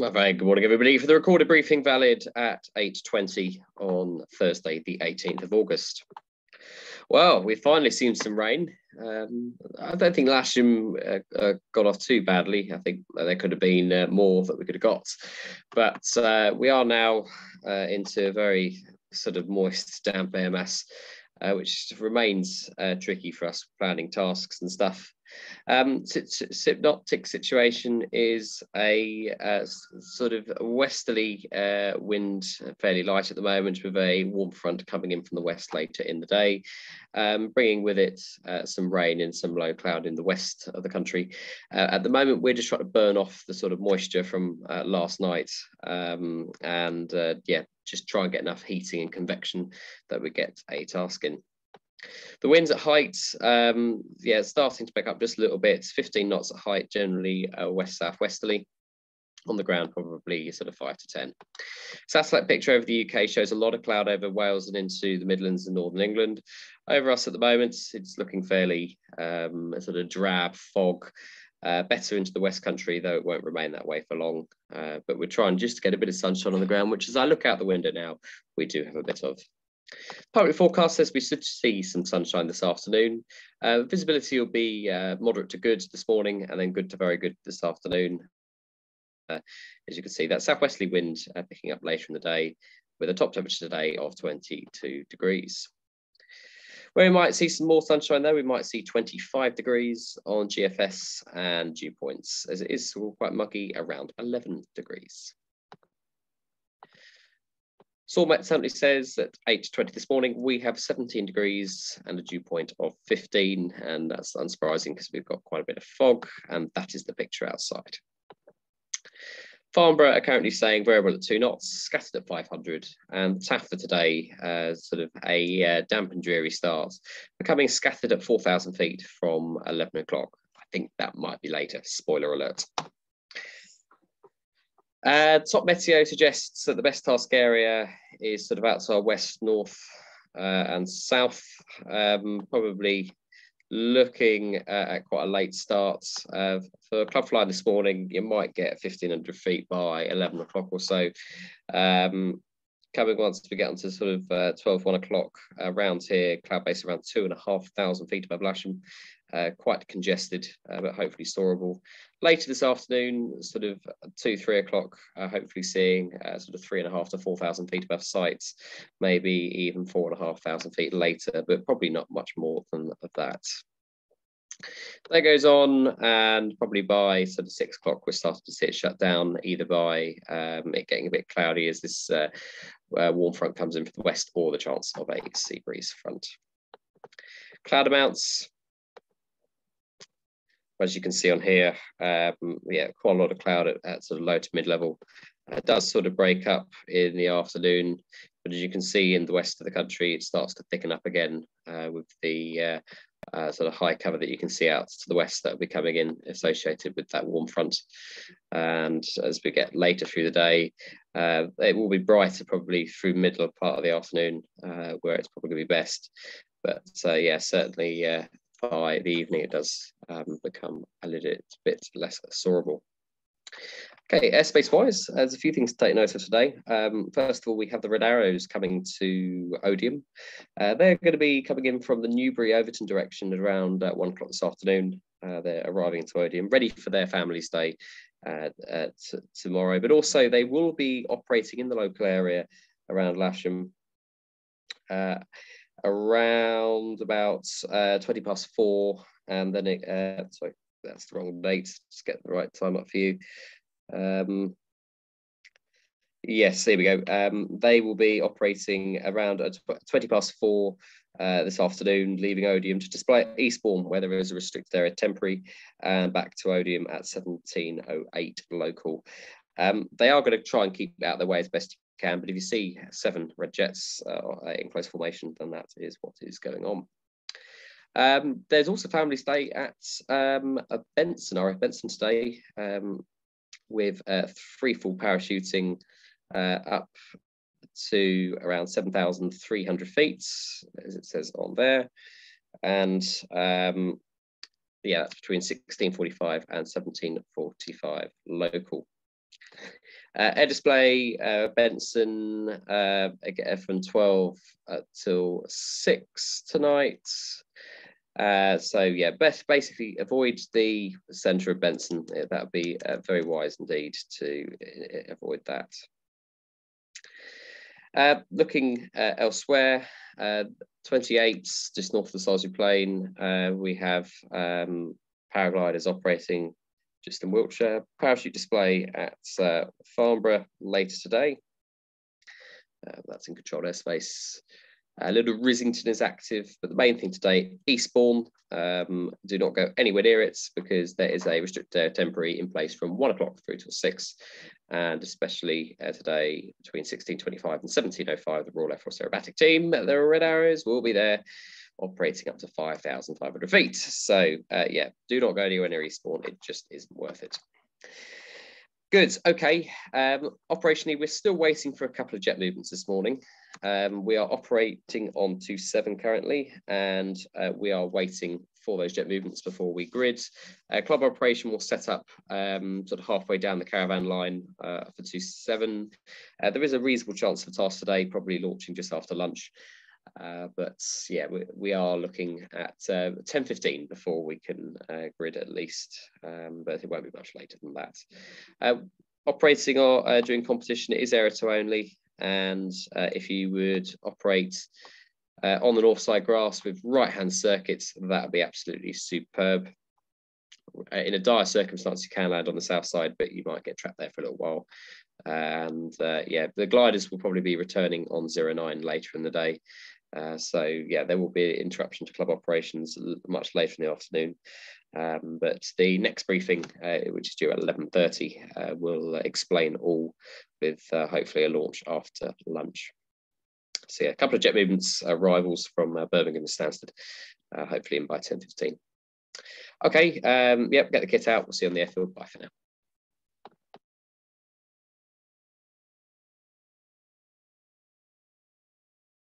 Well, very good morning, everybody, for the recorded briefing valid at 8:20 on Thursday, the 18th of August. Well, we've finally seen some rain. I don't think Lasham got off too badly. I think there could have been more that we could have got. But we are now into a very sort of moist, damp air mass, which remains tricky for us planning tasks and stuff. Synoptic situation is a sort of westerly wind, fairly light at the moment, with a warm front coming in from the west later in the day, bringing with it some rain and some low cloud in the west of the country. At the moment, we're just trying to burn off the sort of moisture from last night, yeah, just try and get enough heating and convection that we get a task in. The winds at height, yeah, starting to pick up just a little bit, 15 knots at height, generally west-southwesterly. On the ground, probably sort of 5 to 10. Satellite picture over the UK shows a lot of cloud over Wales and into the Midlands and Northern England. Over us at the moment, it's looking fairly sort of drab fog, better into the West Country, though it won't remain that way for long. But we're trying just to get a bit of sunshine on the ground, which as I look out the window now, we do have a bit of. Public forecast says we should see some sunshine this afternoon. Visibility will be moderate to good this morning and then good to very good this afternoon. As you can see, that southwesterly wind picking up later in the day with a top temperature today of 22 degrees. Where we might see some more sunshine though, we might see 25 degrees on GFS and dew points, as it is quite muggy around 11 degrees. Met certainly says that 8:20 this morning, we have 17 degrees and a dew point of 15, and that's unsurprising because we've got quite a bit of fog, and that is the picture outside. Farnborough are currently saying variable at 2 knots, scattered at 500, and TAF for today, sort of a damp and dreary start, becoming scattered at 4,000 feet from 11 o'clock. I think that might be later, spoiler alert. Top Meteo suggests that the best task area is sort of out to our west, north and south, probably looking at quite a late start. For club flying this morning, you might get 1,500 feet by 11 o'clock or so. Coming once we get onto sort of 12, 1 o'clock around here, cloud base around 2,500 feet above Lasham. Quite congested, but hopefully storable. Later this afternoon, sort of 2, 3 o'clock, hopefully seeing sort of 3,500 to 4,000 feet above sites, maybe even 4,500 feet later, but probably not much more than that. That goes on, and probably by sort of 6 o'clock, we're starting to see it shut down, either by it getting a bit cloudy as this warm front comes in from the west, or the chance of a sea breeze front. Cloud amounts. As you can see on here, yeah, quite a lot of cloud at sort of low to mid-level. It does sort of break up in the afternoon, but as you can see in the west of the country, it starts to thicken up again with the sort of high cover that you can see out to the west that will be coming in associated with that warm front. And as we get later through the day, it will be brighter probably through middle part of the afternoon, where it's probably going to be best. But yeah, certainly by the evening, it does become a little bit less soarable. Okay, airspace-wise, there's a few things to take note of today. First of all, we have the Red Arrows coming to Odium. They're going to be coming in from the Newbury-Overton direction at around 1 o'clock this afternoon. They're arriving into Odium, ready for their family's day tomorrow. But also, they will be operating in the local area around Lasham around about 20 past 4, and then it, sorry, that's the wrong date, just get the right time up for you. Yes, there we go. They will be operating around 20 past 4 this afternoon, leaving Odium to display at Eastbourne, where there is a restricted area temporary, and back to Odium at 17:08 local. They are going to try and keep out of their way as best you can, but if you see 7 red jets in close formation, then that is what is going on. There's also family stay at Benson, RF Benson today, with free fall parachuting up to around 7,300 feet, as it says on there. And yeah, that's between 16:45 and 17:45 local. Air display, Benson, from 12 till 6 tonight. So yeah, basically avoid the centre of Benson. That would be very wise indeed to avoid that. Looking elsewhere, 28 just north of the Salisbury Plain, we have paragliders operating just in Wiltshire. Parachute display at Farnborough later today. That's in controlled airspace. Little Rissington is active, but the main thing today, Eastbourne, do not go anywhere near it because there is a restricted air temporary in place from 1 o'clock through till 6. And especially today between 16:25 and 17:05, the Royal Air Force Aerobatic Team, their Red Arrows, will be there operating up to 5,500 feet. So yeah, do not go anywhere near Eastbourne. It just isn't worth it. Good, okay. Operationally, we're still waiting for a couple of jet movements this morning. We are operating on 27 currently, and we are waiting for those jet movements before we grid. Club operation will set up sort of halfway down the caravan line for 27. There is a reasonable chance for task today, probably launching just after lunch. But yeah, we are looking at 10:15 before we can grid at least, but it won't be much later than that. Operating or during competition, it is aero to only, and if you would operate on the north side grass with right-hand circuits, that would be absolutely superb. In a dire circumstance, you can land on the south side, but you might get trapped there for a little while. And yeah, the gliders will probably be returning on 09 later in the day. So yeah, there will be an interruption to club operations much later in the afternoon. But the next briefing, which is due at 11:30, will explain all with hopefully a launch after lunch. So yeah, a couple of jet movements, arrivals from Birmingham and Stansted, hopefully in by 10:15. Okay, yep, get the kit out. We'll see you on the airfield. Bye for now.